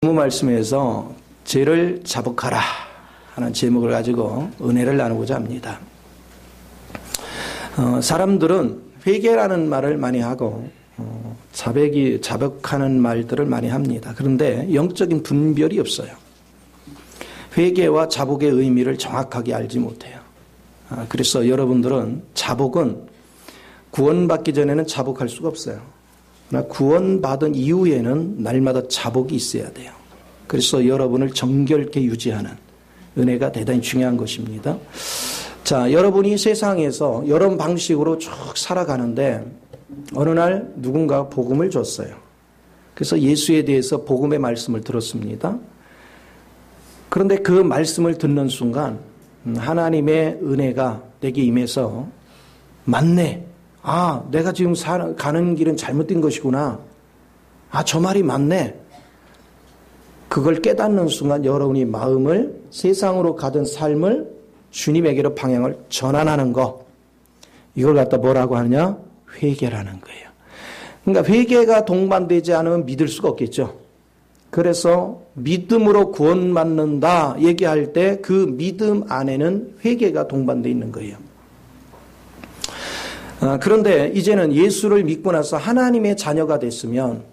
본문 말씀에서 죄를 자복하라 하는 제목을 가지고 은혜를 나누고자 합니다. 사람들은 회개라는 말을 많이 하고 자복하는 말들을 많이 합니다. 그런데 영적인 분별이 없어요. 회개와 자복의 의미를 정확하게 알지 못해요. 그래서 여러분들은 자복은 구원받기 전에는 자복할 수가 없어요. 그러나 구원받은 이후에는 날마다 자복이 있어야 돼요. 그래서 여러분을 정결케 유지하는 은혜가 대단히 중요한 것입니다. 자, 여러분이 세상에서 여러 방식으로 쭉 살아가는데 어느 날 누군가 복음을 줬어요. 그래서 예수에 대해서 복음의 말씀을 들었습니다. 그런데 그 말씀을 듣는 순간 하나님의 은혜가 내게 임해서 맞네. 내가 지금 가는 길은 잘못된 것이구나. 저 말이 맞네. 그걸 깨닫는 순간 여러분이 마음을 세상으로 가던 삶을 주님에게로 방향을 전환하는 거. 이걸 갖다 뭐라고 하느냐? 회개라는 거예요. 그러니까 회개가 동반되지 않으면 믿을 수가 없겠죠. 그래서 믿음으로 구원받는다 얘기할 때 그 믿음 안에는 회개가 동반되어 있는 거예요. 그런데 이제는 예수를 믿고 나서 하나님의 자녀가 됐으면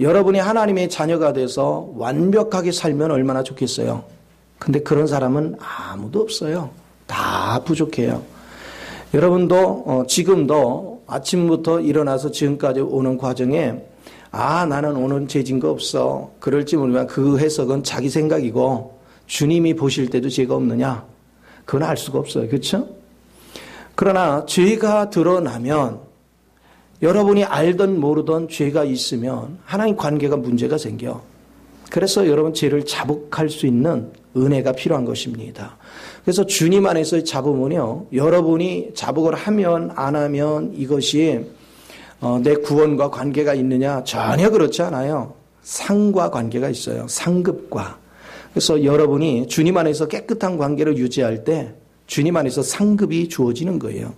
여러분이 하나님의 자녀가 돼서 완벽하게 살면 얼마나 좋겠어요. 근데 그런 사람은 아무도 없어요. 다 부족해요. 여러분도 지금도 아침부터 일어나서 지금까지 오는 과정에 나는 오늘 죄진 거 없어. 그럴지 모르지만 그 해석은 자기 생각이고 주님이 보실 때도 죄가 없느냐? 그건 알 수가 없어요. 그렇죠? 그러나 죄가 드러나면 여러분이 알던 모르던 죄가 있으면 하나님 관계가 문제가 생겨. 그래서 여러분 죄를 자복할 수 있는 은혜가 필요한 것입니다. 그래서 주님 안에서의 자복은요, 여러분이 자복을 하면 안 하면 이것이 내 구원과 관계가 있느냐? 전혀 그렇지 않아요. 상과 관계가 있어요. 상급과. 그래서 여러분이 주님 안에서 깨끗한 관계를 유지할 때 주님 안에서 상급이 주어지는 거예요.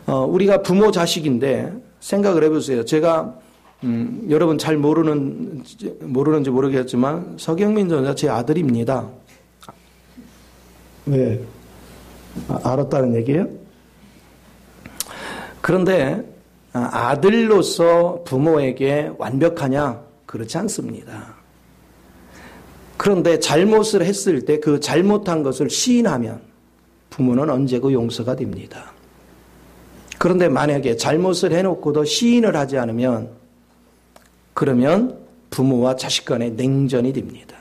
우리가 부모 자식인데 생각을 해보세요. 제가 여러분 잘 모르는지 모르겠지만 서경민 전사 제 아들입니다. 왜? 알았다는 얘기예요? 그런데 아들로서 부모에게 완벽하냐? 그렇지 않습니다. 그런데 잘못을 했을 때 그 잘못한 것을 시인하면 부모는 언제고 용서가 됩니다. 그런데 만약에 잘못을 해놓고도 시인을 하지 않으면 그러면 부모와 자식 간의 냉전이 됩니다.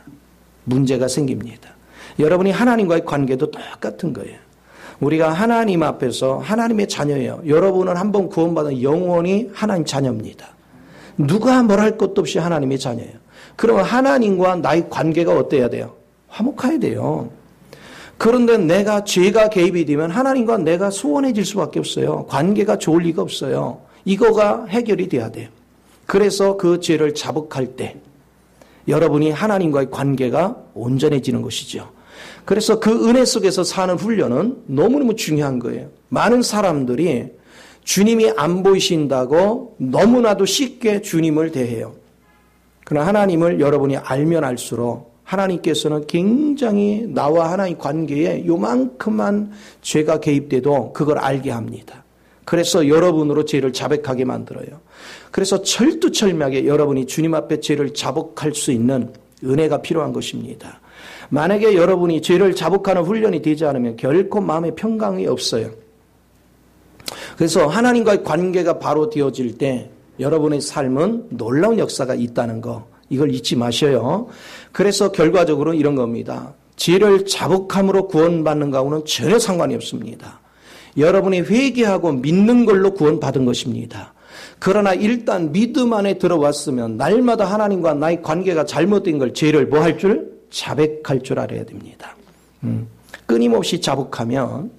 문제가 생깁니다. 여러분이 하나님과의 관계도 똑같은 거예요. 우리가 하나님 앞에서 하나님의 자녀예요. 여러분은 한번 구원받은 영원히 하나님 자녀입니다. 누가 뭘 할 것도 없이 하나님의 자녀예요. 그러면 하나님과 나의 관계가 어때야 돼요? 화목해야 돼요. 그런데 내가 죄가 개입이 되면 하나님과 내가 소원해질 수밖에 없어요. 관계가 좋을 리가 없어요. 이거가 해결이 돼야 돼요. 그래서 그 죄를 자복할 때 여러분이 하나님과의 관계가 온전해지는 것이죠. 그래서 그 은혜 속에서 사는 훈련은 너무너무 중요한 거예요. 많은 사람들이 주님이 안 보이신다고 너무나도 쉽게 주님을 대해요. 그러나 하나님을 여러분이 알면 알수록 하나님께서는 굉장히 나와 하나님 관계에 요만큼만 죄가 개입돼도 그걸 알게 합니다. 그래서 여러분으로 죄를 자백하게 만들어요. 그래서 철두철미하게 여러분이 주님 앞에 죄를 자복할 수 있는 은혜가 필요한 것입니다. 만약에 여러분이 죄를 자복하는 훈련이 되지 않으면 결코 마음의 평강이 없어요. 그래서 하나님과의 관계가 바로 되어질 때 여러분의 삶은 놀라운 역사가 있다는 거, 이걸 잊지 마셔요. 그래서 결과적으로 이런 겁니다. 죄를 자복함으로 구원받는 거하고는 전혀 상관이 없습니다. 여러분이 회개하고 믿는 걸로 구원받은 것입니다. 그러나 일단 믿음 안에 들어왔으면 날마다 하나님과 나의 관계가 잘못된 걸 죄를 뭐 할 줄? 자백할 줄 알아야 됩니다. 끊임없이 자복하면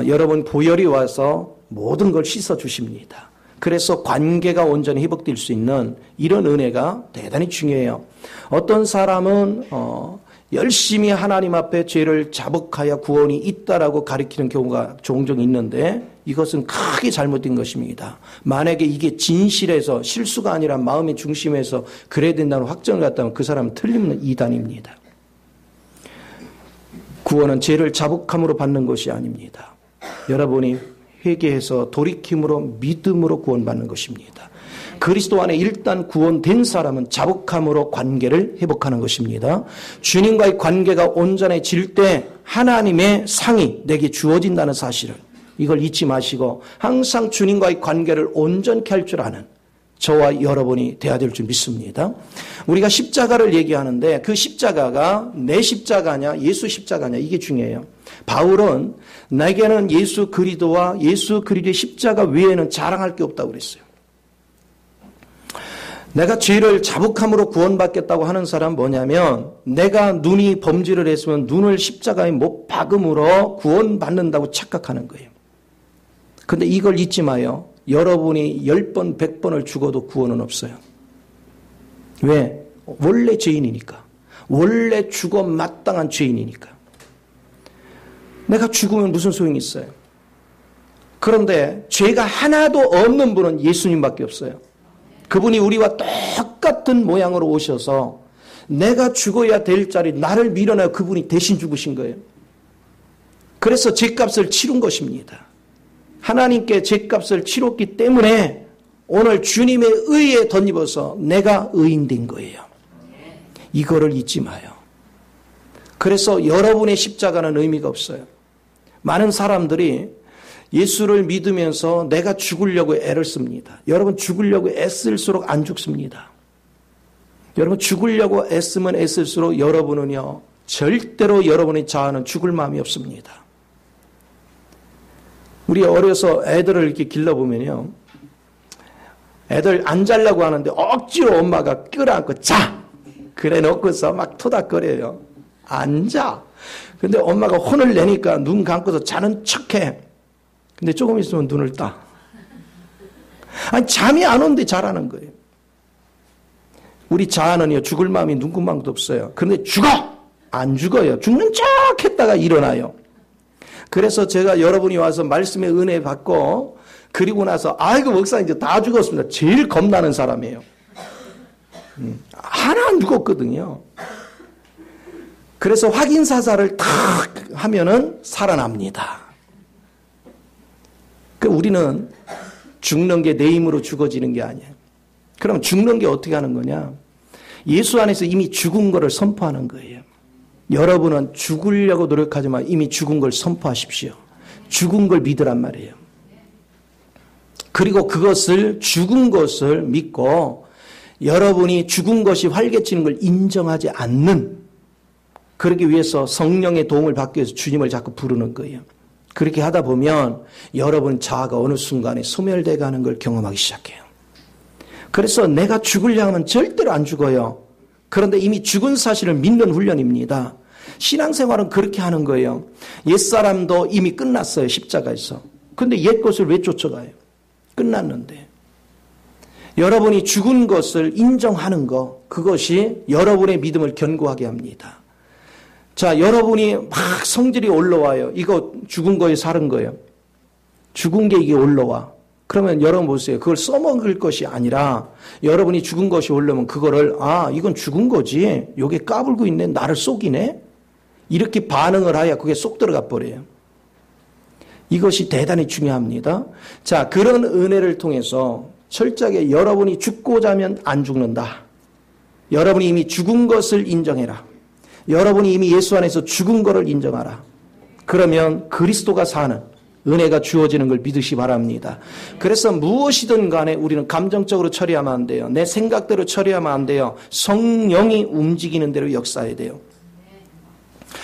여러분 보혈이 와서 모든 걸 씻어주십니다. 그래서 관계가 온전히 회복될 수 있는 이런 은혜가 대단히 중요해요. 어떤 사람은 열심히 하나님 앞에 죄를 자복하여 구원이 있다라고 가리키는 경우가 종종 있는데 이것은 크게 잘못된 것입니다. 만약에 이게 진실에서 실수가 아니라 마음의 중심에서 그래야 된다는 확정을 갖다면 그 사람은 틀림없는 이단입니다. 구원은 죄를 자복함으로 받는 것이 아닙니다. 여러분이 회개해서 돌이킴으로 믿음으로 구원받는 것입니다. 그리스도 안에 일단 구원된 사람은 자복함으로 관계를 회복하는 것입니다. 주님과의 관계가 온전해질 때 하나님의 상이 내게 주어진다는 사실을, 이걸 잊지 마시고 항상 주님과의 관계를 온전케 할 줄 아는 저와 여러분이 되어야 될 줄 믿습니다. 우리가 십자가를 얘기하는데 그 십자가가 내 십자가냐 예수 십자가냐 이게 중요해요. 바울은 내게는 예수 그리스도와 예수 그리스도의 십자가 외에는 자랑할 게 없다고 그랬어요. 내가 죄를 자복함으로 구원받겠다고 하는 사람은 뭐냐면 내가 눈이 범죄를 했으면 눈을 십자가에 못 박음으로 구원받는다고 착각하는 거예요. 그런데 이걸 잊지 마요. 여러분이 10번, 100번을 죽어도 구원은 없어요. 왜? 원래 죄인이니까. 원래 죽어 마땅한 죄인이니까. 내가 죽으면 무슨 소용이 있어요? 그런데 죄가 하나도 없는 분은 예수님밖에 없어요. 그분이 우리와 똑같은 모양으로 오셔서 내가 죽어야 될 자리 나를 밀어내어 그분이 대신 죽으신 거예요. 그래서 죄값을 치른 것입니다. 하나님께 죄값을 치렀기 때문에 오늘 주님의 의에 덧입어서 내가 의인된 거예요. 이거를 잊지 마요. 그래서 여러분의 십자가는 의미가 없어요. 많은 사람들이 예수를 믿으면서 내가 죽으려고 애를 씁니다. 여러분 죽으려고 애쓸수록 안 죽습니다. 여러분 죽으려고 애쓰면 애쓸수록 여러분은요 절대로 여러분의 자아는 죽을 마음이 없습니다. 우리 어려서 애들을 이렇게 길러보면요 애들 안 자려고 하는데 억지로 엄마가 끌어안고 자! 그래 놓고서 막 토닥거려요. 안 자. 근데 엄마가 혼을 내니까 눈 감고서 자는 척해. 근데 조금 있으면 눈을 따. 아니, 잠이 안 오는데 자라는 거예요. 우리 자아는요, 죽을 마음이 눈금방도 없어요. 그런데 죽어! 안 죽어요. 죽는 척 했다가 일어나요. 그래서 제가 여러분이 와서 말씀의 은혜 받고, 그리고 나서, 아이고, 목사님 이제 다 죽었습니다. 제일 겁나는 사람이에요. 하나 안 죽었거든요. 그래서 확인사살을 탁 하면은 살아납니다. 우리는 죽는 게 내 힘으로 죽어지는 게 아니에요. 그럼 죽는 게 어떻게 하는 거냐? 예수 안에서 이미 죽은 거를 선포하는 거예요. 여러분은 죽으려고 노력하지만 이미 죽은 걸 선포하십시오. 죽은 걸 믿으란 말이에요. 그리고 그것을 죽은 것을 믿고 여러분이 죽은 것이 활개치는 걸 인정하지 않는, 그러기 위해서 성령의 도움을 받기 위해서 주님을 자꾸 부르는 거예요. 그렇게 하다 보면 여러분 자아가 어느 순간에 소멸돼 가는 걸 경험하기 시작해요. 그래서 내가 죽으려 하면 절대로 안 죽어요. 그런데 이미 죽은 사실을 믿는 훈련입니다. 신앙생활은 그렇게 하는 거예요. 옛사람도 이미 끝났어요. 십자가에서. 그런데 옛 것을 왜 쫓아가요? 끝났는데. 여러분이 죽은 것을 인정하는 것, 그것이 여러분의 믿음을 견고하게 합니다. 자, 여러분이 막 성질이 올라와요. 이거 죽은 거에 살은 거예요. 죽은 게 이게 올라와. 그러면 여러분 보세요. 그걸 써먹을 것이 아니라 여러분이 죽은 것이 올라오면 그거를 이건 죽은 거지. 요게 까불고 있네. 나를 속이네. 이렇게 반응을 하야 그게 쏙 들어가 버려요. 이것이 대단히 중요합니다. 자, 그런 은혜를 통해서 철저하게 여러분이 죽고자 하면 안 죽는다. 여러분이 이미 죽은 것을 인정해라. 여러분이 이미 예수 안에서 죽은 것을 인정하라. 그러면 그리스도가 사는 은혜가 주어지는 걸 믿으시 바랍니다. 그래서 무엇이든 간에 우리는 감정적으로 처리하면 안 돼요. 내 생각대로 처리하면 안 돼요. 성령이 움직이는 대로 역사해야 돼요.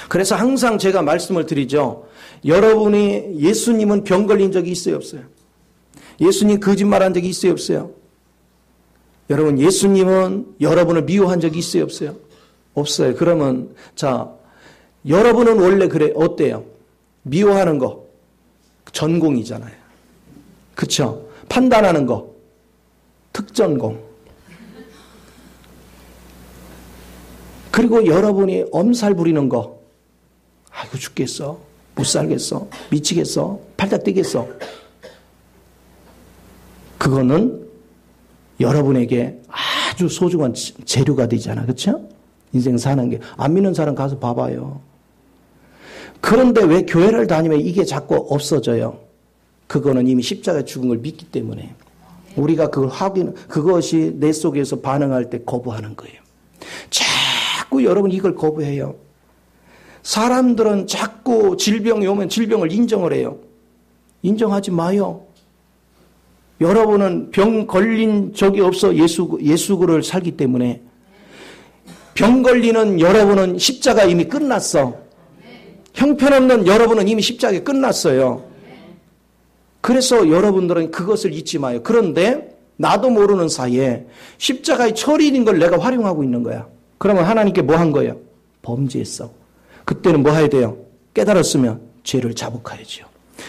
그래서 항상 제가 말씀을 드리죠. 여러분이 예수님은 병 걸린 적이 있어요, 없어요? 예수님 거짓말한 적이 있어요, 없어요? 여러분, 예수님은 여러분을 미워한 적이 있어요, 없어요? 없어요. 그러면 자, 여러분은 원래 그래 어때요? 미워하는 거 전공이잖아요. 그렇죠? 판단하는 거 특전공. 그리고 여러분이 엄살 부리는 거, 아이고 죽겠어, 못 살겠어, 미치겠어, 팔다 뛰겠어, 그거는 여러분에게 아주 소중한 재료가 되잖아. 그렇죠? 인생 사는 게. 안 믿는 사람 가서 봐봐요. 그런데 왜 교회를 다니면 이게 자꾸 없어져요? 그거는 이미 십자가에 죽은 걸 믿기 때문에. 우리가 그걸 그것이 내 속에서 반응할 때 거부하는 거예요. 자꾸 여러분 이걸 거부해요. 사람들은 자꾸 질병이 오면 질병을 인정을 해요. 인정하지 마요. 여러분은 병 걸린 적이 없어 예수를 살기 때문에. 병 걸리는 여러분은 십자가 이미 끝났어. 형편없는 여러분은 이미 십자가에 끝났어요. 그래서 여러분들은 그것을 잊지 마요. 그런데 나도 모르는 사이에 십자가의 철인인 걸 내가 활용하고 있는 거야. 그러면 하나님께 뭐 한 거예요? 범죄했어. 그때는 뭐 해야 돼요? 깨달았으면 죄를 자복해야죠.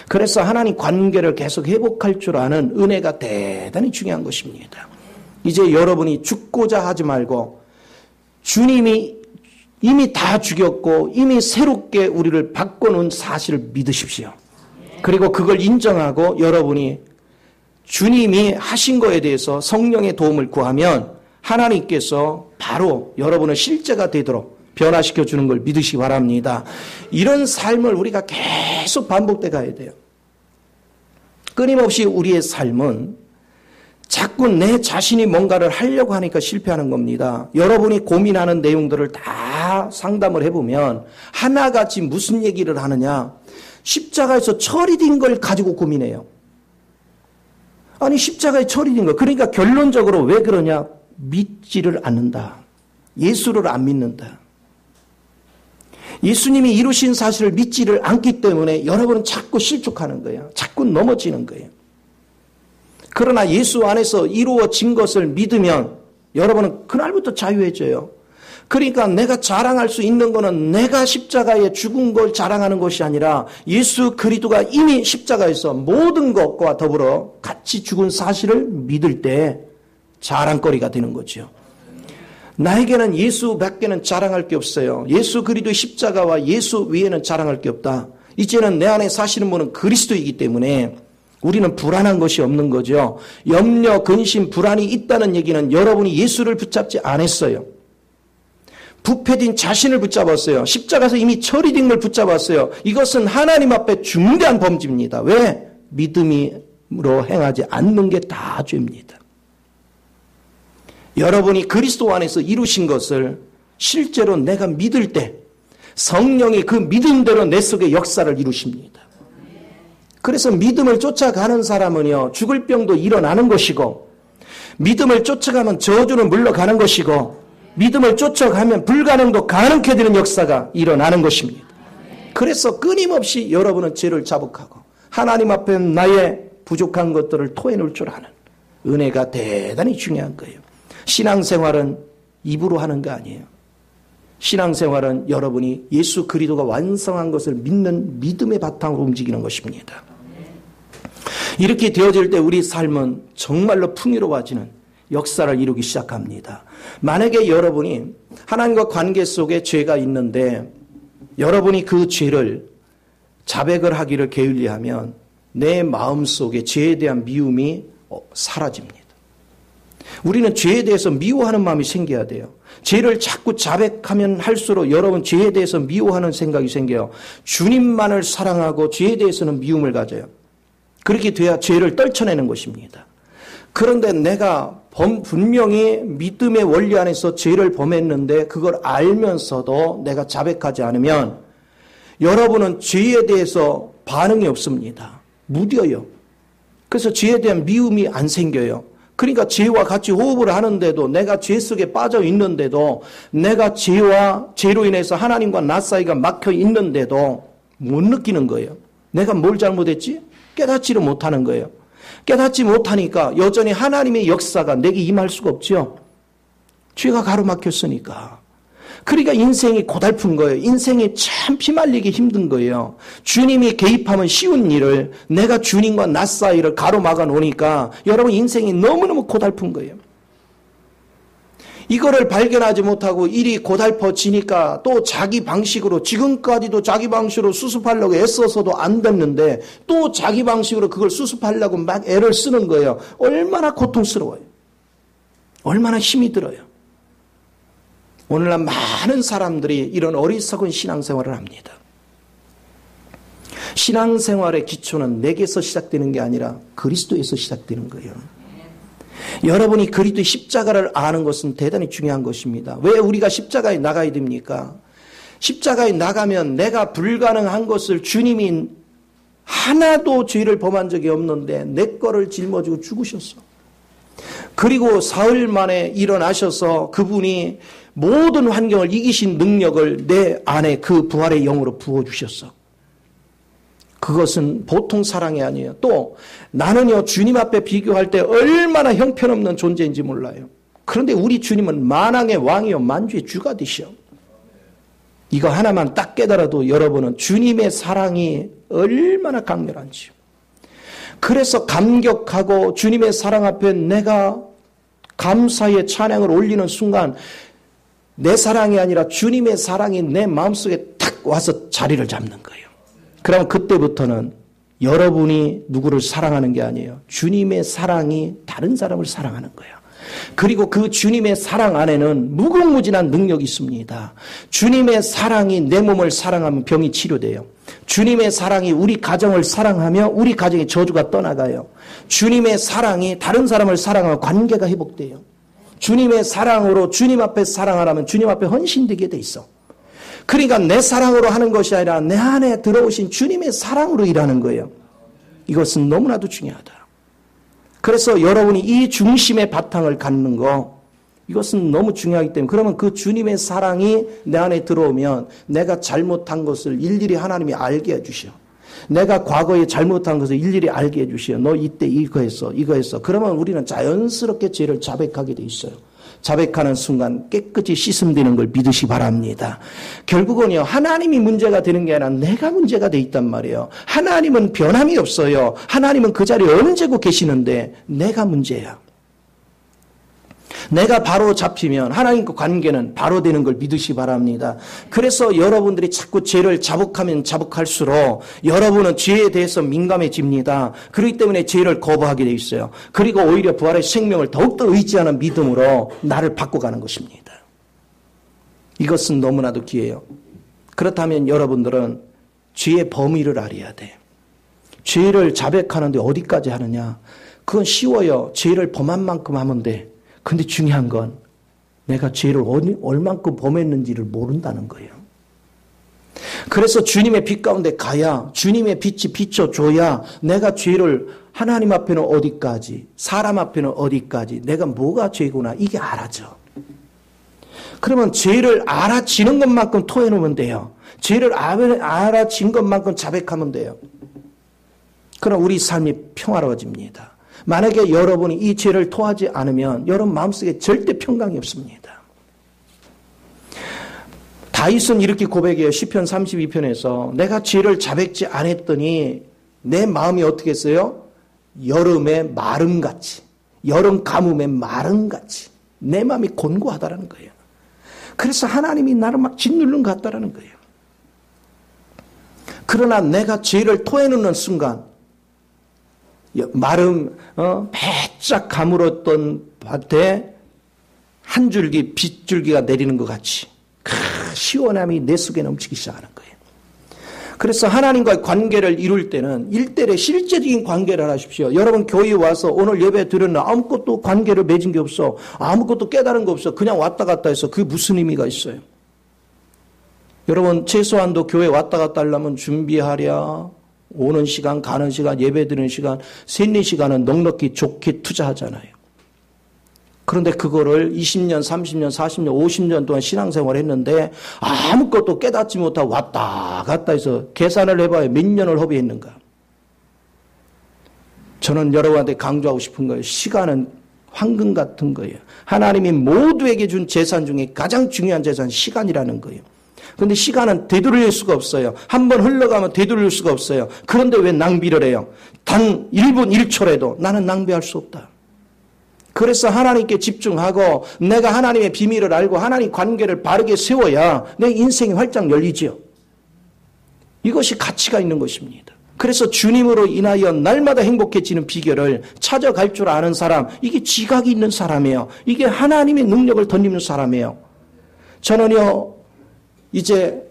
그래서 하나님 관계를 계속 회복할 줄 아는 은혜가 대단히 중요한 것입니다. 이제 여러분이 죽고자 하지 말고 주님이 이미 다 죽였고 이미 새롭게 우리를 바꿔놓은 사실을 믿으십시오. 그리고 그걸 인정하고 여러분이 주님이 하신 거에 대해서 성령의 도움을 구하면 하나님께서 바로 여러분의 실제가 되도록 변화시켜 주는 걸 믿으시기 바랍니다. 이런 삶을 우리가 계속 반복돼 가야 돼요. 끊임없이 우리의 삶은 자꾸 내 자신이 뭔가를 하려고 하니까 실패하는 겁니다. 여러분이 고민하는 내용들을 다 상담을 해보면 하나같이 무슨 얘기를 하느냐. 십자가에서 처리된 걸 가지고 고민해요. 아니 십자가에 처리된 거. 그러니까 결론적으로 왜 그러냐. 믿지를 않는다. 예수를 안 믿는다. 예수님이 이루신 사실을 믿지를 않기 때문에 여러분은 자꾸 실족하는 거예요. 자꾸 넘어지는 거예요. 그러나 예수 안에서 이루어진 것을 믿으면 여러분은 그날부터 자유해져요. 그러니까 내가 자랑할 수 있는 것은 내가 십자가에 죽은 걸 자랑하는 것이 아니라 예수 그리스도가 이미 십자가에서 모든 것과 더불어 같이 죽은 사실을 믿을 때 자랑거리가 되는 거죠. 나에게는 예수밖에는 자랑할 게 없어요. 예수 그리스도의 십자가와 예수 위에는 자랑할 게 없다. 이제는 내 안에 사시는 분은 그리스도이기 때문에 우리는 불안한 것이 없는 거죠. 염려, 근심, 불안이 있다는 얘기는 여러분이 예수를 붙잡지 않았어요. 부패된 자신을 붙잡았어요. 십자가에서 이미 처리된 걸 붙잡았어요. 이것은 하나님 앞에 중대한 범죄입니다. 왜? 믿음으로 행하지 않는 게 다 죄입니다. 여러분이 그리스도 안에서 이루신 것을 실제로 내가 믿을 때 성령이 그 믿음대로 내 속에 역사를 이루십니다. 그래서 믿음을 쫓아가는 사람은요, 죽을 병도 일어나는 것이고, 믿음을 쫓아가면 저주는 물러가는 것이고, 믿음을 쫓아가면 불가능도 가능케 되는 역사가 일어나는 것입니다. 그래서 끊임없이 여러분은 죄를 자복하고 하나님 앞에 나의 부족한 것들을 토해놓을 줄 아는 은혜가 대단히 중요한 거예요. 신앙생활은 입으로 하는 거 아니에요. 신앙생활은 여러분이 예수 그리스도가 완성한 것을 믿는 믿음의 바탕으로 움직이는 것입니다. 이렇게 되어질 때 우리 삶은 정말로 풍요로워지는 역사를 이루기 시작합니다. 만약에 여러분이 하나님과 관계 속에 죄가 있는데 여러분이 그 죄를 자백을 하기를 게을리하면 내 마음속에 죄에 대한 미움이 사라집니다. 우리는 죄에 대해서 미워하는 마음이 생겨야 돼요. 죄를 자꾸 자백하면 할수록 여러분 죄에 대해서 미워하는 생각이 생겨요. 주님만을 사랑하고 죄에 대해서는 미움을 가져요. 그렇게 돼야 죄를 떨쳐내는 것입니다. 그런데 내가 분명히 믿음의 원리 안에서 죄를 범했는데 그걸 알면서도 내가 자백하지 않으면 여러분은 죄에 대해서 반응이 없습니다. 무뎌요. 그래서 죄에 대한 미움이 안 생겨요. 그러니까 죄와 같이 호흡을 하는데도 내가 죄 속에 빠져 있는데도 내가 죄로 인해서 하나님과 나 사이가 막혀 있는데도 못 느끼는 거예요. 내가 뭘 잘못했지? 깨닫지를 못하는 거예요. 깨닫지 못하니까 여전히 하나님의 역사가 내게 임할 수가 없죠. 죄가 가로막혔으니까. 그러니까 인생이 고달픈 거예요. 인생이 참 피말리기 힘든 거예요. 주님이 개입하면 쉬운 일을 내가 주님과 나 사이를 가로막아 놓으니까 여러분 인생이 너무너무 고달픈 거예요. 이거를 발견하지 못하고 일이 고달퍼지니까 또 자기 방식으로, 지금까지도 자기 방식으로 수습하려고 애써서도 안 됐는데 또 자기 방식으로 그걸 수습하려고 막 애를 쓰는 거예요. 얼마나 고통스러워요. 얼마나 힘이 들어요. 오늘날 많은 사람들이 이런 어리석은 신앙생활을 합니다. 신앙생활의 기초는 내게서 시작되는 게 아니라 그리스도에서 시작되는 거예요. 여러분이 그리스도의 십자가를 아는 것은 대단히 중요한 것입니다. 왜 우리가 십자가에 나가야 됩니까? 십자가에 나가면 내가 불가능한 것을 주님이 하나도 죄를 범한 적이 없는데 내 거를 짊어지고 죽으셨어. 그리고 사흘 만에 일어나셔서 그분이 모든 환경을 이기신 능력을 내 안에 그 부활의 영으로 부어주셨어. 그것은 보통 사랑이 아니에요. 또 나는요, 주님 앞에 비교할 때 얼마나 형편없는 존재인지 몰라요. 그런데 우리 주님은 만왕의 왕이요 만주의 주가 되셔. 이거 하나만 딱 깨달아도 여러분은 주님의 사랑이 얼마나 강렬한지요. 그래서 감격하고 주님의 사랑 앞에 내가 감사의 찬양을 올리는 순간 내 사랑이 아니라 주님의 사랑이 내 마음속에 탁 와서 자리를 잡는 거예요. 그럼 그때부터는 여러분이 누구를 사랑하는 게 아니에요. 주님의 사랑이 다른 사람을 사랑하는 거예요. 그리고 그 주님의 사랑 안에는 무궁무진한 능력이 있습니다. 주님의 사랑이 내 몸을 사랑하면 병이 치료돼요. 주님의 사랑이 우리 가정을 사랑하며 우리 가정의 저주가 떠나가요. 주님의 사랑이 다른 사람을 사랑하면 관계가 회복돼요. 주님의 사랑으로 주님 앞에 사랑하라면 주님 앞에 헌신되게 돼 있어. 그러니까 내 사랑으로 하는 것이 아니라 내 안에 들어오신 주님의 사랑으로 일하는 거예요. 이것은 너무나도 중요하다. 그래서 여러분이 이 중심의 바탕을 갖는 거, 이것은 너무 중요하기 때문에, 그러면 그 주님의 사랑이 내 안에 들어오면 내가 잘못한 것을 일일이 하나님이 알게 해주셔. 내가 과거에 잘못한 것을 일일이 알게 해주셔. 너 이때 이거 했어. 그러면 우리는 자연스럽게 죄를 자백하게 돼 있어요. 자백하는 순간 깨끗이 씻음되는 걸 믿으시 바랍니다. 결국은요, 하나님이 문제가 되는 게 아니라 내가 문제가 돼 있단 말이에요. 하나님은 변함이 없어요. 하나님은 그 자리에 언제고 계시는데 내가 문제야. 내가 바로 잡히면 하나님과 관계는 바로 되는 걸 믿으시 바랍니다. 그래서 여러분들이 자꾸 죄를 자복하면 자복할수록 여러분은 죄에 대해서 민감해집니다. 그렇기 때문에 죄를 거부하게 돼 있어요. 그리고 오히려 부활의 생명을 더욱더 의지하는 믿음으로 나를 바꿔가는 것입니다. 이것은 너무나도 귀해요. 그렇다면 여러분들은 죄의 범위를 알아야 돼. 죄를 자백하는데 어디까지 하느냐? 그건 쉬워요. 죄를 범한 만큼 하면 돼. 근데 중요한 건 내가 죄를 얼만큼 범했는지를 모른다는 거예요. 그래서 주님의 빛 가운데 가야, 주님의 빛이 비춰줘야 내가 죄를 하나님 앞에는 어디까지, 사람 앞에는 어디까지, 내가 뭐가 죄구나 이게 알아져. 그러면 죄를 알아지는 것만큼 토해놓으면 돼요. 죄를 알아진 것만큼 자백하면 돼요. 그럼 우리 삶이 평화로워집니다. 만약에 여러분이 이 죄를 토하지 않으면 여러분 마음속에 절대 평강이 없습니다. 다윗은 이렇게 고백해요. 시편 32편에서 내가 죄를 자백지 않았더니 내 마음이 어떻게 했어요? 여름의 마름같이, 여름 가뭄의 마름같이 내 마음이 곤고하다라는 거예요. 그래서 하나님이 나를 막 짓누른 것 같다라는 거예요. 그러나 내가 죄를 토해놓는 순간 마름 배짝 가물었던 밭에 한 줄기 빗줄기가 내리는 것 같이 시원함이 내 속에 넘치기 시작하는 거예요. 그래서 하나님과의 관계를 이룰 때는 일대일의 실제적인 관계를 하십시오. 여러분 교회에 와서 오늘 예배 드렸나 아무것도 관계를 맺은 게 없어. 아무것도 깨달은 거 없어. 그냥 왔다 갔다 해서 그게 무슨 의미가 있어요? 여러분 최소한도 교회 왔다 갔다 하려면 준비하랴. 오는 시간, 가는 시간, 예배 드리는 시간, 3-4시간은 넉넉히 좋게 투자하잖아요. 그런데 그거를 20년, 30년, 40년, 50년 동안 신앙생활을 했는데 아무것도 깨닫지 못하고 왔다 갔다 해서 계산을 해봐야 몇 년을 허비했는가. 저는 여러분한테 강조하고 싶은 거예요. 시간은 황금 같은 거예요. 하나님이 모두에게 준 재산 중에 가장 중요한 재산은 시간이라는 거예요. 그런데 시간은 되돌릴 수가 없어요. 한번 흘러가면 되돌릴 수가 없어요. 그런데 왜 낭비를 해요? 단 1분 1초라도 나는 낭비할 수 없다. 그래서 하나님께 집중하고 내가 하나님의 비밀을 알고 하나님 관계를 바르게 세워야 내 인생이 활짝 열리지요. 이것이 가치가 있는 것입니다. 그래서 주님으로 인하여 날마다 행복해지는 비결을 찾아갈 줄 아는 사람, 이게 지각이 있는 사람이에요. 이게 하나님의 능력을 덧입는 사람이에요. 저는요, 이제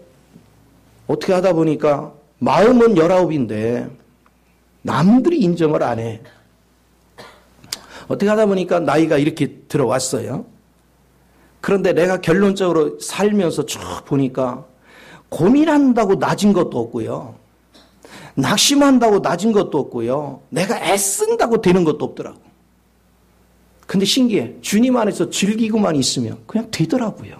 어떻게 하다 보니까 마음은 19인데 남들이 인정을 안 해. 어떻게 하다 보니까 나이가 이렇게 들어왔어요. 그런데 내가 결론적으로 살면서 쭉 보니까 고민한다고 낮은 것도 없고요. 낙심한다고 낮은 것도 없고요. 내가 애쓴다고 되는 것도 없더라고. 근데 신기해. 주님 안에서 즐기고만 있으면 그냥 되더라고요.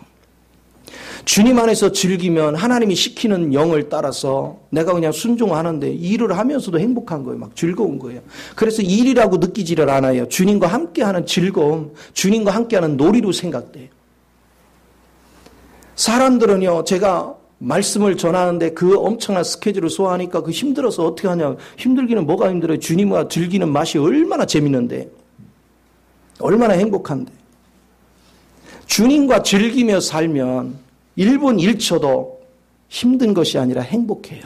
주님 안에서 즐기면 하나님이 시키는 영을 따라서 내가 그냥 순종하는데 일을 하면서도 행복한 거예요. 막 즐거운 거예요. 그래서 일이라고 느끼지를 않아요. 주님과 함께하는 즐거움, 주님과 함께하는 놀이로 생각돼요. 사람들은요, 제가 말씀을 전하는데 그 엄청난 스케줄을 소화하니까 그 힘들어서 어떻게 하냐. 힘들기는 뭐가 힘들어요. 주님과 즐기는 맛이 얼마나 재밌는데. 얼마나 행복한데. 주님과 즐기며 살면 1분 1초도 힘든 것이 아니라 행복해요.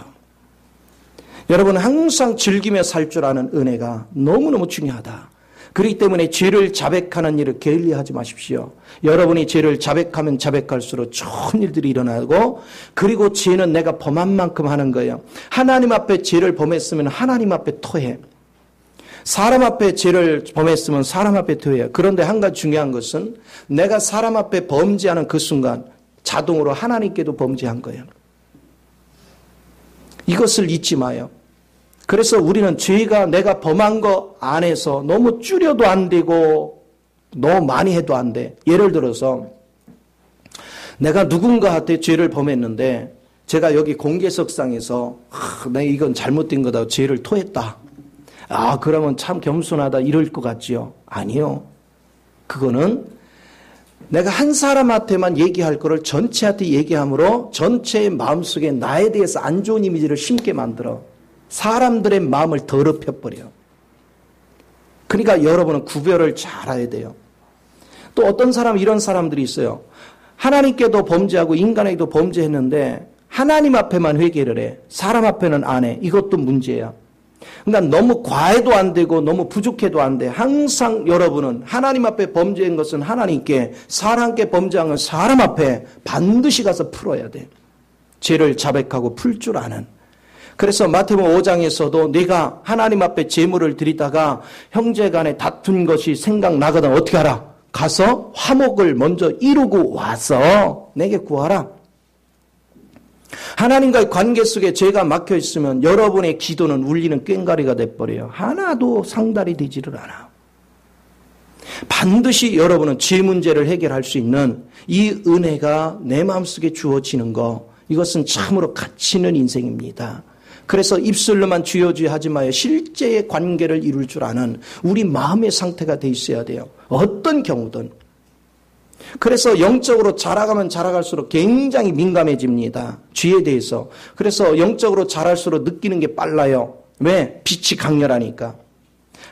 여러분 항상 즐기며 살 줄 아는 은혜가 너무너무 중요하다. 그렇기 때문에 죄를 자백하는 일을 게을리하지 마십시오. 여러분이 죄를 자백하면 자백할수록 좋은 일들이 일어나고, 그리고 죄는 내가 범한 만큼 하는 거예요. 하나님 앞에 죄를 범했으면 하나님 앞에 토해. 사람 앞에 죄를 범했으면 사람 앞에 토해요. 그런데 한 가지 중요한 것은 내가 사람 앞에 범죄하는 그 순간 자동으로 하나님께도 범죄한 거예요. 이것을 잊지 마요. 그래서 우리는 죄가 내가 범한 거 안에서 너무 줄여도 안 되고 너무 많이 해도 안 돼. 예를 들어서 내가 누군가한테 죄를 범했는데 제가 여기 공개석상에서 내가 이건 잘못된 거다. 죄를 토했다. 그러면 참 겸손하다 이럴 것 같지요? 아니요. 그거는 내가 한 사람한테만 얘기할 거를 전체한테 얘기함으로 전체의 마음속에 나에 대해서 안 좋은 이미지를 심게 만들어 사람들의 마음을 더럽혀버려. 그러니까 여러분은 구별을 잘해야 돼요. 또 어떤 사람 이런 사람들이 있어요. 하나님께도 범죄하고 인간에게도 범죄했는데 하나님 앞에만 회개를 해. 사람 앞에는 안 해. 이것도 문제야. 그러니까 너무 과해도 안 되고 너무 부족해도 안 돼. 항상 여러분은 하나님 앞에 범죄한 것은 하나님께, 사람께 범죄한 것은 사람 앞에 반드시 가서 풀어야 돼. 죄를 자백하고 풀 줄 아는. 그래서 마태복음 5장에서도 내가 하나님 앞에 제물을 드리다가 형제 간에 다툰 것이 생각나거든. 어떻게 하라? 가서 화목을 먼저 이루고 와서 내게 구하라. 하나님과의 관계 속에 죄가 막혀 있으면 여러분의 기도는 울리는 꽹과리가 돼버려요. 하나도 상달이 되지를 않아. 반드시 여러분은 죄 문제를 해결할 수 있는 이 은혜가 내 마음속에 주어지는 거, 이것은 참으로 가치 있는 인생입니다. 그래서 입술로만 주여 주여 하지 마요. 실제의 관계를 이룰 줄 아는 우리 마음의 상태가 돼 있어야 돼요. 어떤 경우든. 그래서 영적으로 자라가면 자라갈수록 굉장히 민감해집니다. 죄에 대해서. 그래서 영적으로 자랄수록 느끼는 게 빨라요. 왜? 빛이 강렬하니까.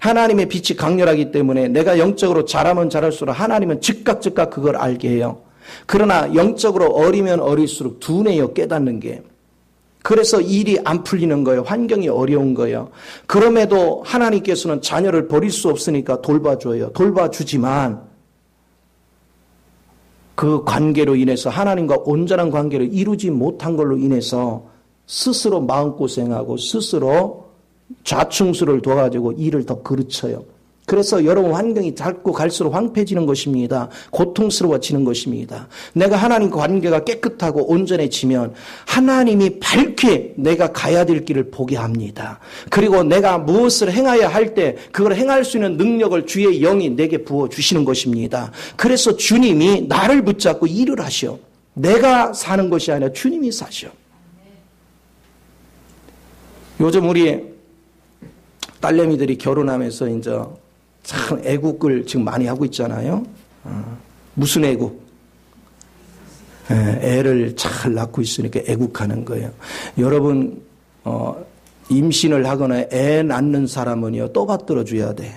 하나님의 빛이 강렬하기 때문에 내가 영적으로 자라면 자랄수록 하나님은 즉각 그걸 알게 해요. 그러나 영적으로 어리면 어릴수록 둔해요. 깨닫는 게. 그래서 일이 안 풀리는 거예요. 환경이 어려운 거예요. 그럼에도 하나님께서는 자녀를 버릴 수 없으니까 돌봐줘요. 돌봐주지만 그 관계로 인해서 하나님과 온전한 관계를 이루지 못한 걸로 인해서 스스로 마음고생하고 스스로 좌충수를 둬가지고 일을 더 그르쳐요. 그래서 여러분 환경이 자꾸 갈수록 황폐해지는 것입니다. 고통스러워지는 것입니다. 내가 하나님과 관계가 깨끗하고 온전해지면 하나님이 밝게 내가 가야 될 길을 보게 합니다. 그리고 내가 무엇을 행해야 할 때 그걸 행할 수 있는 능력을 주의 영이 내게 부어주시는 것입니다. 그래서 주님이 나를 붙잡고 일을 하셔. 내가 사는 것이 아니라 주님이 사셔. 요즘 우리 딸내미들이 결혼하면서 이제 참 애국을 지금 많이 하고 있잖아요. 무슨 애국? 애를 잘 낳고 있으니까 애국하는 거예요. 여러분 임신을 하거나 애 낳는 사람은요 또 받들어 줘야 돼.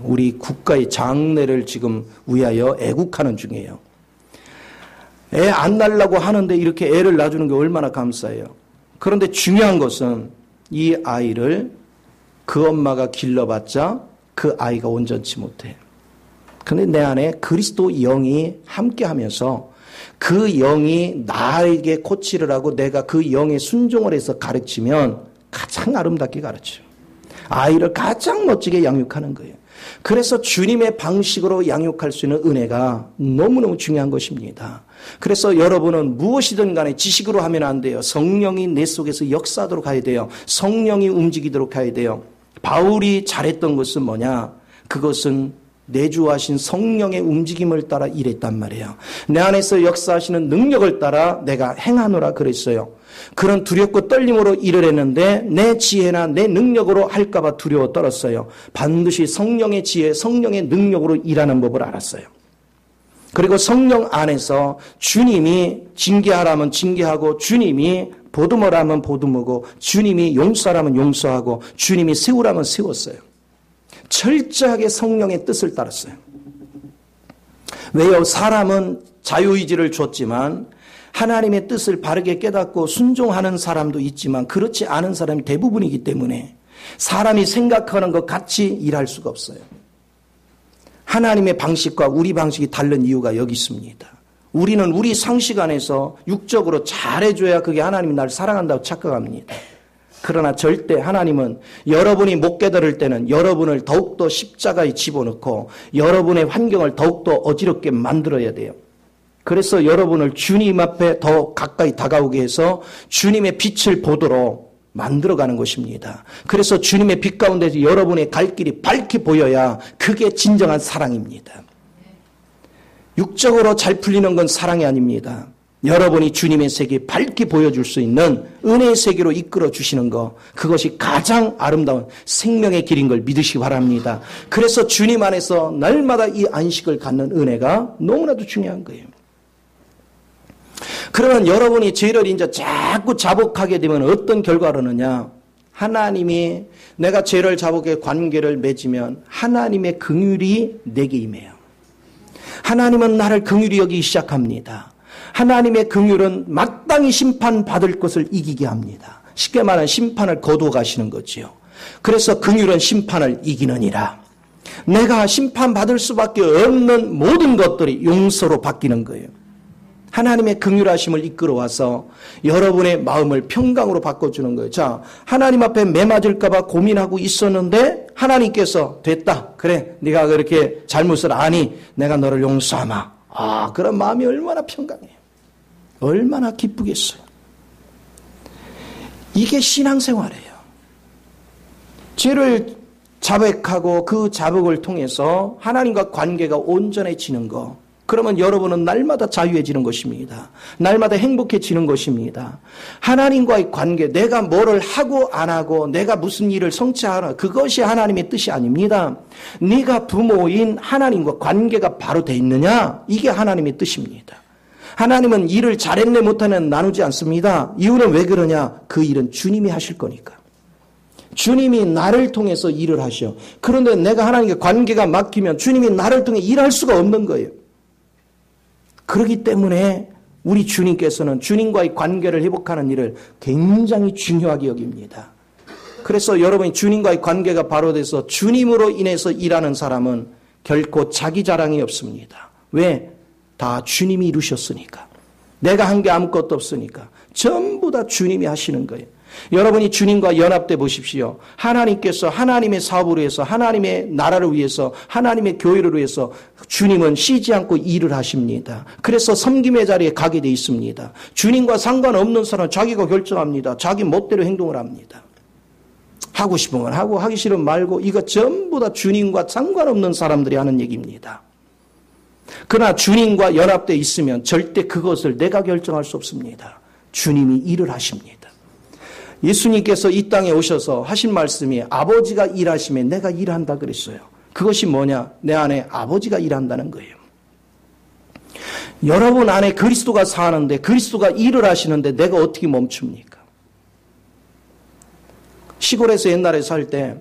우리 국가의 장래를 지금 위하여 애국하는 중이에요. 애 안 낳으려고 하는데 이렇게 애를 낳아주는 게 얼마나 감사해요. 그런데 중요한 것은 이 아이를 그 엄마가 길러봤자 그 아이가 온전치 못해. 그런데 내 안에 그리스도 영이 함께하면서 그 영이 나에게 코치를 하고 내가 그 영에 순종을 해서 가르치면 가장 아름답게 가르쳐요. 아이를 가장 멋지게 양육하는 거예요. 그래서 주님의 방식으로 양육할 수 있는 은혜가 너무너무 중요한 것입니다. 그래서 여러분은 무엇이든 간에 지식으로 하면 안 돼요. 성령이 내 속에서 역사하도록 해야 돼요. 성령이 움직이도록 해야 돼요. 바울이 잘했던 것은 뭐냐? 그것은 내주하신 성령의 움직임을 따라 일했단 말이에요. 내 안에서 역사하시는 능력을 따라 내가 행하노라 그랬어요. 그런 두렵고 떨림으로 일을 했는데 내 지혜나 내 능력으로 할까 봐 두려워 떨었어요. 반드시 성령의 지혜, 성령의 능력으로 일하는 법을 알았어요. 그리고 성령 안에서 주님이 징계하라면 징계하고, 주님이 보듬으라면 보듬고, 주님이 용서하라면 용서하고, 주님이 세우라면 세웠어요. 철저하게 성령의 뜻을 따랐어요. 왜요? 사람은 자유의지를 줬지만 하나님의 뜻을 바르게 깨닫고 순종하는 사람도 있지만 그렇지 않은 사람이 대부분이기 때문에 사람이 생각하는 것 같이 일할 수가 없어요. 하나님의 방식과 우리 방식이 다른 이유가 여기 있습니다. 우리는 우리 상식 안에서 육적으로 잘해줘야 그게 하나님이 나를 사랑한다고 착각합니다. 그러나 절대 하나님은 여러분이 못 깨달을 때는 여러분을 더욱더 십자가에 집어넣고 여러분의 환경을 더욱더 어지럽게 만들어야 돼요. 그래서 여러분을 주님 앞에 더 가까이 다가오게 해서 주님의 빛을 보도록 만들어가는 것입니다. 그래서 주님의 빛 가운데서 여러분의 갈 길이 밝게 보여야 그게 진정한 사랑입니다. 육적으로 잘 풀리는 건 사랑이 아닙니다. 여러분이 주님의 세계 밝게 보여줄 수 있는 은혜의 세계로 이끌어 주시는 것, 그것이 가장 아름다운 생명의 길인 걸 믿으시기 바랍니다. 그래서 주님 안에서 날마다 이 안식을 갖는 은혜가 너무나도 중요한 거예요. 그러면 여러분이 죄를 이제 자꾸 자복하게 되면 어떤 결과를 얻느냐? 하나님이 내가 죄를 자복해 관계를 맺으면 하나님의 긍휼이 내게 임해요. 하나님은 나를 긍휼히 여기기 시작합니다. 하나님의 긍휼은 마땅히 심판받을 것을 이기게 합니다. 쉽게 말하면 심판을 거두어 가시는 거지요. 그래서 긍휼은 심판을 이기느니라. 내가 심판받을 수밖에 없는 모든 것들이 용서로 바뀌는 거예요. 하나님의 긍휼하심을 이끌어와서 여러분의 마음을 평강으로 바꿔주는 거예요. 자, 하나님 앞에 매맞을까 봐 고민하고 있었는데 하나님께서 됐다. 그래, 네가 그렇게 잘못을 아니 내가 너를 용서하마. 아, 그런 마음이 얼마나 평강해요. 얼마나 기쁘겠어요. 이게 신앙생활이에요. 죄를 자백하고 그 자복을 통해서 하나님과 관계가 온전해지는 거. 그러면 여러분은 날마다 자유해지는 것입니다. 날마다 행복해지는 것입니다. 하나님과의 관계, 내가 뭐를 하고 안 하고 내가 무슨 일을 성취하나, 그것이 하나님의 뜻이 아닙니다. 네가 부모인 하나님과 관계가 바로 돼 있느냐, 이게 하나님의 뜻입니다. 하나님은 일을 잘했네 못하네 나누지 않습니다. 이유는 왜 그러냐? 그 일은 주님이 하실 거니까. 주님이 나를 통해서 일을 하셔. 그런데 내가 하나님께 관계가 막히면 주님이 나를 통해 일할 수가 없는 거예요. 그렇기 때문에 우리 주님께서는 주님과의 관계를 회복하는 일을 굉장히 중요하게 여깁니다. 그래서 여러분이 주님과의 관계가 바로 돼서 주님으로 인해서 일하는 사람은 결코 자기 자랑이 없습니다. 왜? 다 주님이 이루셨으니까. 내가 한 게 아무것도 없으니까. 전부 다 주님이 하시는 거예요. 여러분이 주님과 연합돼 보십시오. 하나님께서 하나님의 사업을 위해서, 하나님의 나라를 위해서, 하나님의 교회를 위해서 주님은 쉬지 않고 일을 하십니다. 그래서 섬김의 자리에 가게 돼 있습니다. 주님과 상관없는 사람은 자기가 결정합니다. 자기 멋대로 행동을 합니다. 하고 싶은 건 하고 하기 싫으면 말고, 이거 전부 다 주님과 상관없는 사람들이 하는 얘기입니다. 그러나 주님과 연합돼 있으면 절대 그것을 내가 결정할 수 없습니다. 주님이 일을 하십니다. 예수님께서 이 땅에 오셔서 하신 말씀이 아버지가 일하시면 내가 일한다 그랬어요. 그것이 뭐냐? 내 안에 아버지가 일한다는 거예요. 여러분 안에 그리스도가 사는데, 그리스도가 일을 하시는데 내가 어떻게 멈춥니까? 시골에서 옛날에 살 때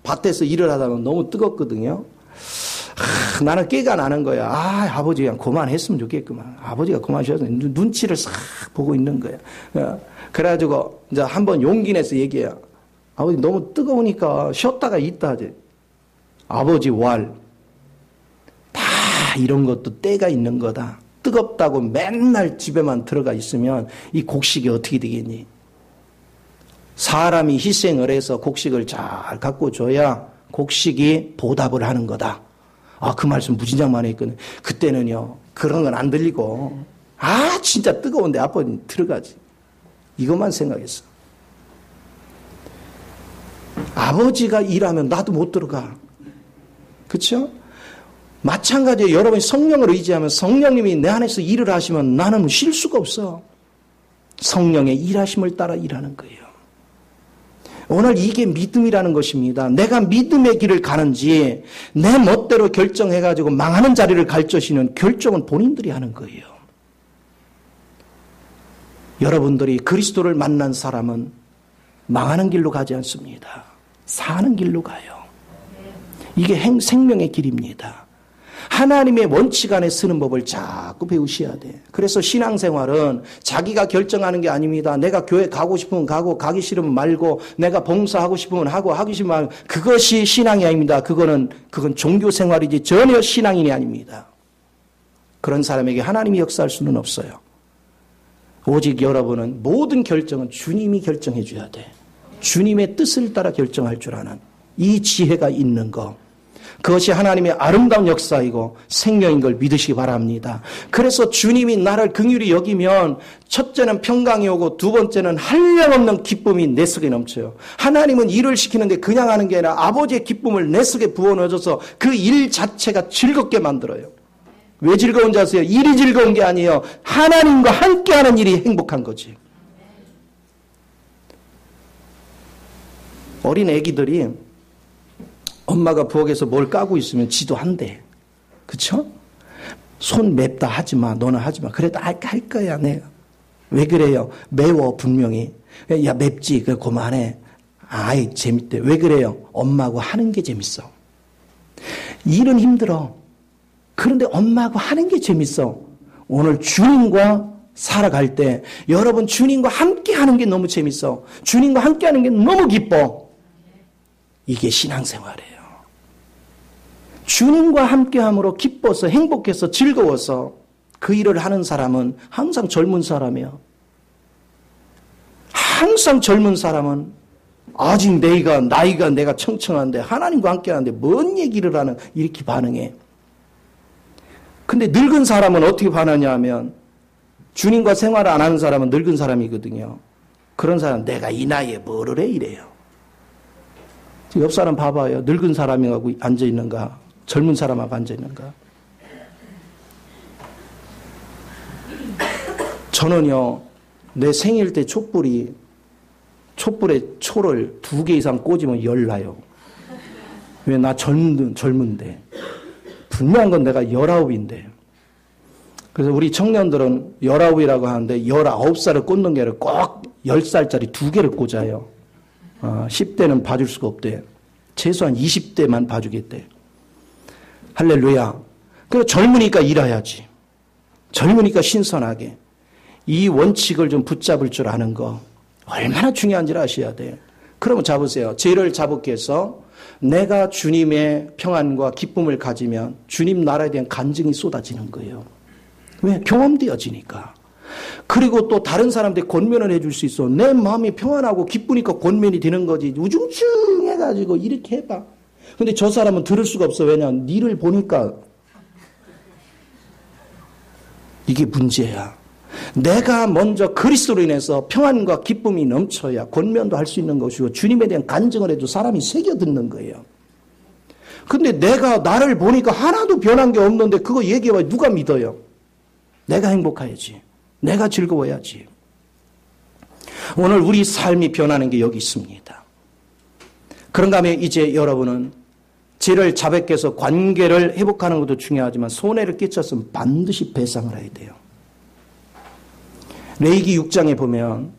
밭에서 일을 하다 보면 너무 뜨겁거든요. 나는 깨가 나는 거야. 아버지가 그만했으면 좋겠구만. 아버지가 그만하셔서 눈치를 싹 보고 있는 거야. 그래가지고 이제 한번 용기 내서 얘기해요. 아버지 너무 뜨거우니까 쉬었다가 있다 하지. 아버지 왈. 다 이런 것도 때가 있는 거다. 뜨겁다고 맨날 집에만 들어가 있으면 이 곡식이 어떻게 되겠니? 사람이 희생을 해서 곡식을 잘 갖고 줘야 곡식이 보답을 하는 거다. 그 말씀 무진장 많이 했거든요. 그때는요, 그런 건 안 들리고, 진짜 뜨거운데 아버님 들어가지. 이것만 생각했어. 아버지가 일하면 나도 못 들어가. 그렇죠? 마찬가지로 여러분이 성령을 의지하면 성령님이 내 안에서 일을 하시면 나는 쉴 수가 없어. 성령의 일하심을 따라 일하는 거예요. 오늘 이게 믿음이라는 것입니다. 내가 믿음의 길을 가는지 내 멋대로 결정해가지고 망하는 자리를 갈 것이는 결정은 본인들이 하는 거예요. 여러분들이 그리스도를 만난 사람은 망하는 길로 가지 않습니다. 사는 길로 가요. 이게 생명의 길입니다. 하나님의 원칙 안에 쓰는 법을 자꾸 배우셔야 돼. 그래서 신앙생활은 자기가 결정하는 게 아닙니다. 내가 교회 가고 싶으면 가고 가기 싫으면 말고 내가 봉사하고 싶으면 하고 하기 싫으면 말고 그것이 신앙이 아닙니다. 그건 종교생활이지 전혀 신앙인이 아닙니다. 그런 사람에게 하나님이 역사할 수는 없어요. 오직 여러분은 모든 결정은 주님이 결정해 줘야 돼. 주님의 뜻을 따라 결정할 줄 아는 이 지혜가 있는 것. 그것이 하나님의 아름다운 역사이고 생명인 걸 믿으시기 바랍니다. 그래서 주님이 나를 긍휼히 여기면 첫째는 평강이 오고 두 번째는 한량없는 기쁨이 내 속에 넘쳐요. 하나님은 일을 시키는데 그냥 하는 게 아니라 아버지의 기쁨을 내 속에 부어넣어줘서 그 일 자체가 즐겁게 만들어요. 왜 즐거운 줄 아세요? 일이 즐거운 게 아니에요. 하나님과 함께하는 일이 행복한 거지. 어린 애기들이 엄마가 부엌에서 뭘 까고 있으면 지도 한대. 그쵸? 손 맵다 하지 마. 너는 하지 마. 그래도 할 거야, 내가. 왜 그래요? 매워, 분명히. 야, 맵지. 그래, 그만해. 재밌대. 왜 그래요? 엄마하고 하는 게 재밌어. 일은 힘들어. 그런데 엄마하고 하는 게 재밌어. 오늘 주님과 살아갈 때 여러분 주님과 함께 하는 게 너무 재밌어. 주님과 함께 하는 게 너무 기뻐. 이게 신앙생활이에요. 주님과 함께함으로 기뻐서 행복해서 즐거워서 그 일을 하는 사람은 항상 젊은 사람이에요. 항상 젊은 사람은 아직 나이가 내가 청청한데 하나님과 함께하는데 뭔 얘기를 하는 이렇게 반응해. 근데 늙은 사람은 어떻게 반하냐 하면 주님과 생활을 안 하는 사람은 늙은 사람이거든요. 그런 사람은 내가 이 나이에 뭐를 해 이래요. 옆 사람 봐봐요. 늙은 사람하고 앉아있는가 젊은 사람하고 앉아있는가. 저는요 내 생일 때 촛불에 초를 2개 이상 꽂으면 열나요. 왜? 나 젊은데. 분명한 건 내가 19인데. 그래서 우리 청년들은 19이라고 하는데 19살을 꽂는 게 아니라 꼭 10살짜리 2개를 꽂아요. 10대는 봐줄 수가 없대. 최소한 20대만 봐주겠대. 할렐루야. 그래서 젊으니까 일해야지. 젊으니까 신선하게. 이 원칙을 좀 붙잡을 줄 아는 거 얼마나 중요한지를 아셔야 돼요. 그러면 잡으세요. 죄를 자복해 해서 내가 주님의 평안과 기쁨을 가지면 주님 나라에 대한 간증이 쏟아지는 거예요. 왜? 경험되어지니까. 그리고 또 다른 사람한테 권면을 해줄 수 있어. 내 마음이 평안하고 기쁘니까 권면이 되는 거지. 우중충 해가지고 이렇게 해봐. 근데 저 사람은 들을 수가 없어. 왜냐? 니를 보니까. 이게 문제야. 내가 먼저 그리스도로 인해서 평안과 기쁨이 넘쳐야 권면도 할 수 있는 것이고 주님에 대한 간증을 해도 사람이 새겨듣는 거예요. 근데 내가 나를 보니까 하나도 변한 게 없는데 그거 얘기해봐. 누가 믿어요? 내가 행복해야지. 내가 즐거워야지. 오늘 우리 삶이 변하는 게 여기 있습니다. 그런가 하면 이제 여러분은 죄를 자백해서 관계를 회복하는 것도 중요하지만 손해를 끼쳤으면 반드시 배상을 해야 돼요. 레위기 6장에 보면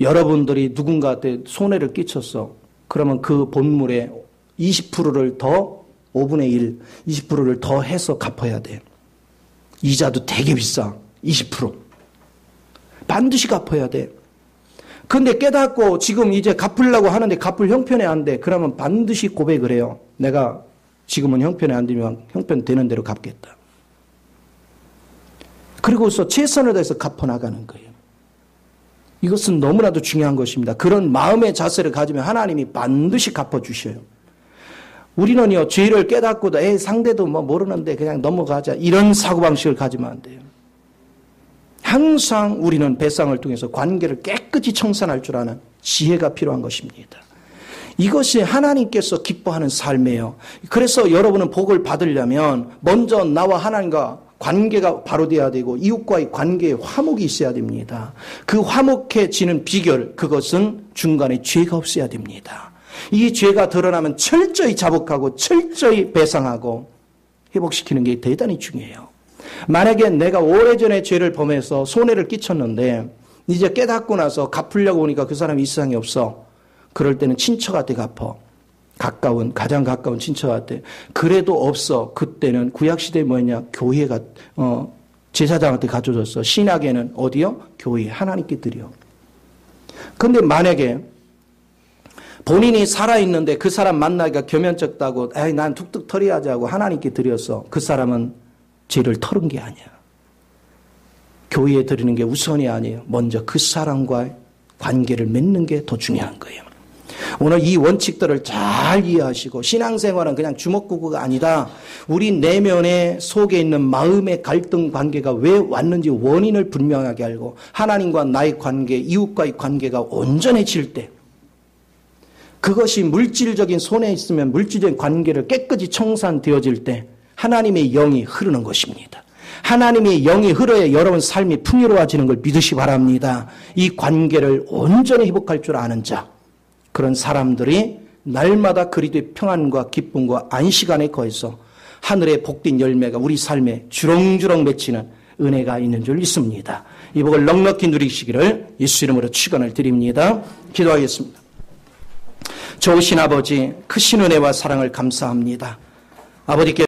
여러분들이 누군가한테 손해를 끼쳤어. 그러면 그 본물에 20%를 더 5분의 1, 20%를 더 해서 갚아야 돼. 이자도 되게 비싸. 20%. 반드시 갚아야 돼. 근데 깨닫고 지금 이제 갚으려고 하는데 갚을 형편이 안 돼. 그러면 반드시 고백을 해요. 내가 지금은 형편이 안 되면 형편 되는 대로 갚겠다. 그리고서 최선을 다해서 갚아나가는 거예요. 이것은 너무나도 중요한 것입니다. 그런 마음의 자세를 가지면 하나님이 반드시 갚아주셔요. 우리는요, 죄를 깨닫고도 상대도 뭐 모르는데 그냥 넘어가자. 이런 사고방식을 가지면 안 돼요. 항상 우리는 배상을 통해서 관계를 깨끗이 청산할 줄 아는 지혜가 필요한 것입니다. 이것이 하나님께서 기뻐하는 삶이에요. 그래서 여러분은 복을 받으려면 먼저 나와 하나님과 관계가 바로 돼야 되고 이웃과의 관계에 화목이 있어야 됩니다. 그 화목해지는 비결, 그것은 중간에 죄가 없어야 됩니다. 이 죄가 드러나면 철저히 자복하고 철저히 배상하고 회복시키는 게 대단히 중요해요. 만약에 내가 오래전에 죄를 범해서 손해를 끼쳤는데 이제 깨닫고 나서 갚으려고 오니까 그 사람이 이상이 없어. 그럴 때는 친척한테 갚아. 가장 가까운 친척한테. 그래도 없어. 그때는 구약시대에 뭐였냐? 교회가, 제사장한테 가져줬어. 신약에는 어디요? 교회, 하나님께 드려. 근데 만약에 본인이 살아있는데 그 사람 만나기가 겸연쩍다고, 난 툭툭 털어야지 하고 하나님께 드렸어. 그 사람은 죄를 털은 게 아니야. 교회에 드리는 게 우선이 아니에요. 먼저 그 사람과의 관계를 맺는 게 더 중요한 거예요. 오늘 이 원칙들을 잘 이해하시고 신앙생활은 그냥 주먹구구가 아니다. 우리 내면의 속에 있는 마음의 갈등 관계가 왜 왔는지 원인을 분명하게 알고 하나님과 나의 관계, 이웃과의 관계가 온전해질 때 그것이 물질적인 손에 있으면 물질적인 관계를 깨끗이 청산되어질 때 하나님의 영이 흐르는 것입니다. 하나님의 영이 흐러야 여러분 삶이 풍요로워지는 걸 믿으시 바랍니다. 이 관계를 온전히 회복할 줄 아는 자, 그런 사람들이 날마다 그리스도의 평안과 기쁨과 안식 안에 거해서 하늘의 복된 열매가 우리 삶에 주렁주렁 맺히는 은혜가 있는 줄 믿습니다. 이 복을 넉넉히 누리시기를 예수 이름으로 축원을 드립니다. 기도하겠습니다. 좋으신 아버지, 크신 은혜와 사랑을 감사합니다. 아버지께